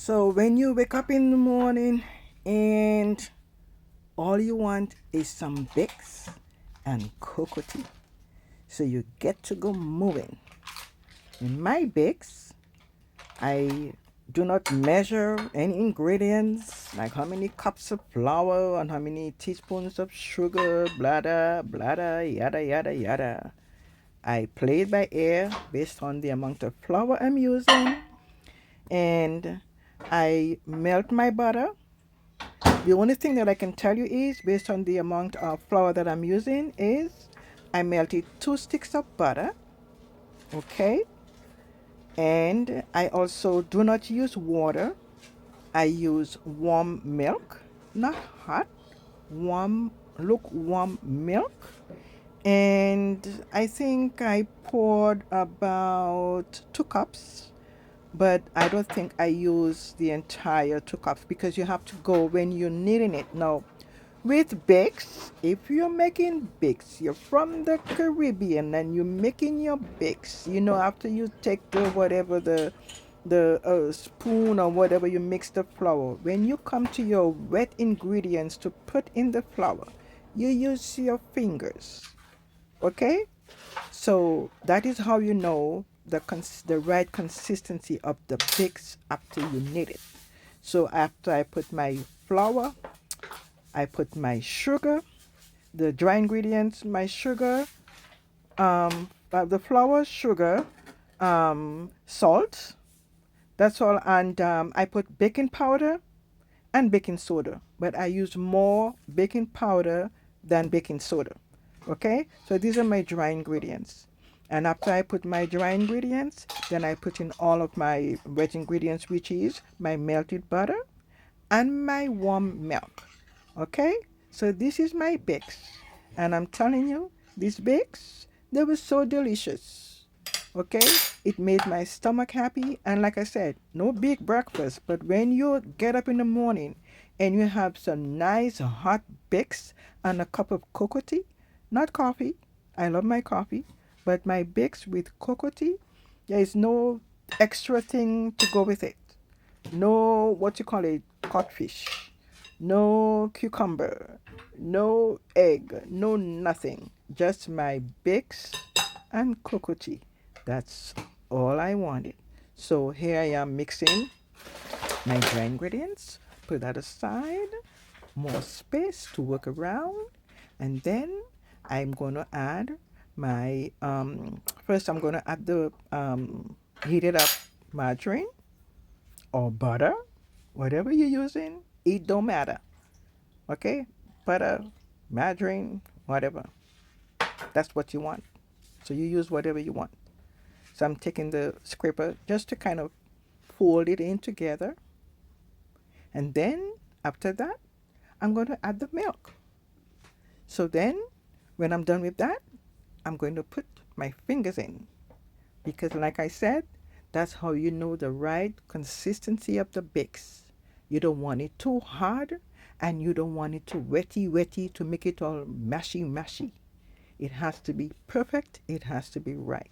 So when you wake up in the morning and all you want is some Bix and cocoa tea, so you get to go moving. In my Bix, I do not measure any ingredients like how many cups of flour and how many teaspoons of sugar, blah, blah, yada, yada, yada. I play it by ear based on the amount of flour I'm using, and I melt my butter. The only thing that I can tell you is based on the amount of flour that I'm using is I melted 2 sticks of butter, okay? And I also do not use water. I use warm milk, not hot, warm, lukewarm milk. And I think I poured about 2 cups, but I don't think I use the entire 2 cups because you have to go when you're kneading it. Now, with Bix, if you're making Bix, you're from the Caribbean and you're making your Bix, after you take the whatever the spoon or whatever you mix the flour, when you come to your wet ingredients to put in the flour, you use your fingers, okay? So that is how you know the right consistency of the Bix after you knead it. So after I put my flour, I put my sugar, the dry ingredients, my sugar, the flour, sugar, salt. That's all. And I put baking powder and baking soda, but I use more baking powder than baking soda. Okay, so these are my dry ingredients. And after I put my dry ingredients, then I put in all of my wet ingredients, which is my melted butter and my warm milk. Okay, so this is my Bix. And I'm telling you, these Bix, they were so delicious. Okay, it made my stomach happy. And like I said, no big breakfast, but when you get up in the morning and you have some nice hot Bix and a cup of cocoa tea, not coffee, I love my coffee, but my Bix with cocoa tea, there is no extra thing to go with it. No, what you call it, codfish, no cucumber, no egg, no nothing. Just my Bix and cocoa tea. That's all I wanted. So here I am mixing my dry ingredients. Put that aside. More space to work around. And then I'm going to add my, first I'm going to add the heated up margarine or butter, whatever you're using, it don't matter. Okay? Butter, margarine, whatever. That's what you want. So you use whatever you want. So I'm taking the scraper just to kind of fold it in together. And then after that, I'm going to add the milk. So then when I'm done with that, I'm going to put my fingers in. Because like I said, that's how you know the right consistency of the Bix. You don't want it too hard and you don't want it too wetty to make it all mashy. It has to be perfect. It has to be right.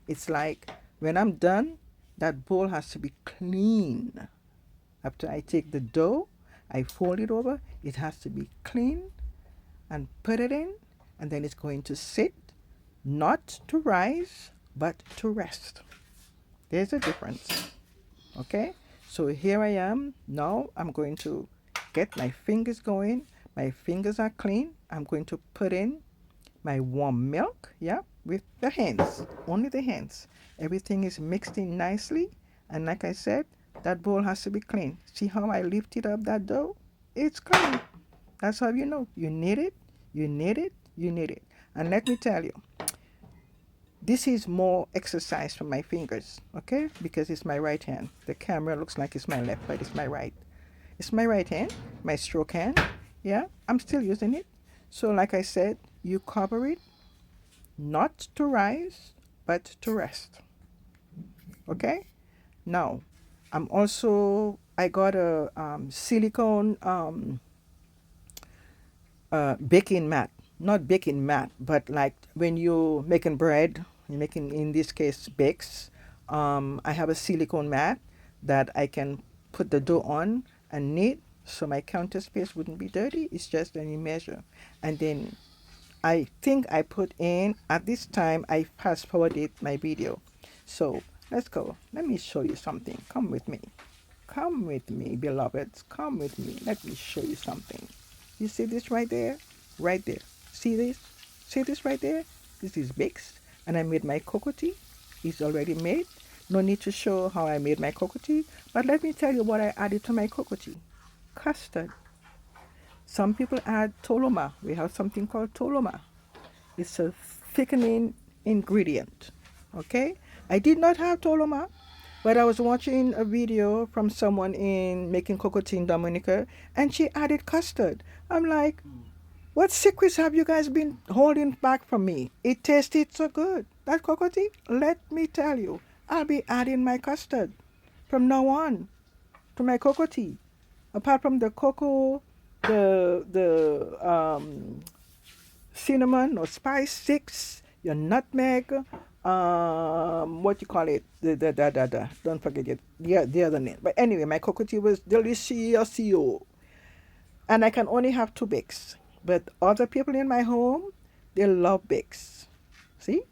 It's like when I'm done, that bowl has to be clean. After I take the dough, I fold it over. It has to be clean and put it in, and then it's going to sit, not to rise, but to rest. There's a difference. Okay? So here I am. Now I'm going to get my fingers going. My fingers are clean. I'm going to put in my warm milk, yeah, with the hands, only the hands. Everything is mixed in nicely. And like I said, that bowl has to be clean. See how I lifted up that dough? It's clean. That's how you know. You need it, you need it, you need it. And let me tell you, this is more exercise for my fingers, okay? Because it's my right hand. The camera looks like it's my left, but it's my right. It's my right hand, my stroke hand. Yeah, I'm still using it. So like I said, you cover it, not to rise, but to rest. Okay? Now, I got a silicone baking mat. Not baking mat, but like when you're making bread, you're making, in this case, bakes. I have a silicone mat that I can put the dough on and knead so my counter space wouldn't be dirty. It's just any measure. And then I think I put in, at this time, I fast forwarded my video. So let's go. Let me show you something. Come with me. Come with me, beloveds. Come with me. Let me show you something. You see this right there? Right there. See this? See this right there? This is Bix. And I made my cocoa tea. It's already made. No need to show how I made my cocoa tea. But let me tell you what I added to my cocoa tea. Custard. Some people add toloma. We have something called toloma. It's a thickening ingredient. Okay? I did not have toloma, but I was watching a video from someone in making cocoa tea in Dominica, and she added custard. I'm like, what secrets have you guys been holding back from me? It tasted so good. That cocoa tea, let me tell you, I'll be adding my custard from now on to my cocoa tea. Apart from the cocoa, the cinnamon or spice sticks, your nutmeg, what you call it, don't forget it, the other name. But anyway, my cocoa tea was delicious, and I can only have 2 Bix. But other people in my home, they love Bix. See?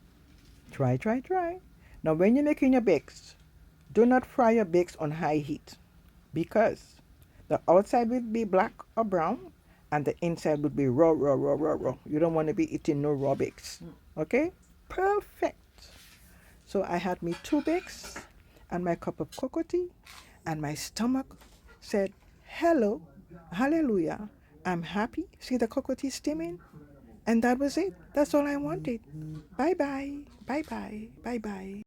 Try, try, try. Now, when you're making your Bix, do not fry your Bix on high heat because the outside will be black or brown and the inside would be raw, raw, raw, raw, raw. You don't want to be eating no raw Bix. Okay? Perfect. So I had me 2 Bix and my cup of cocoa tea, and my stomach said, hello, hallelujah, I'm happy. See the cocoa tea steaming? And that was it. That's all I wanted. Bye bye. Bye bye. Bye bye.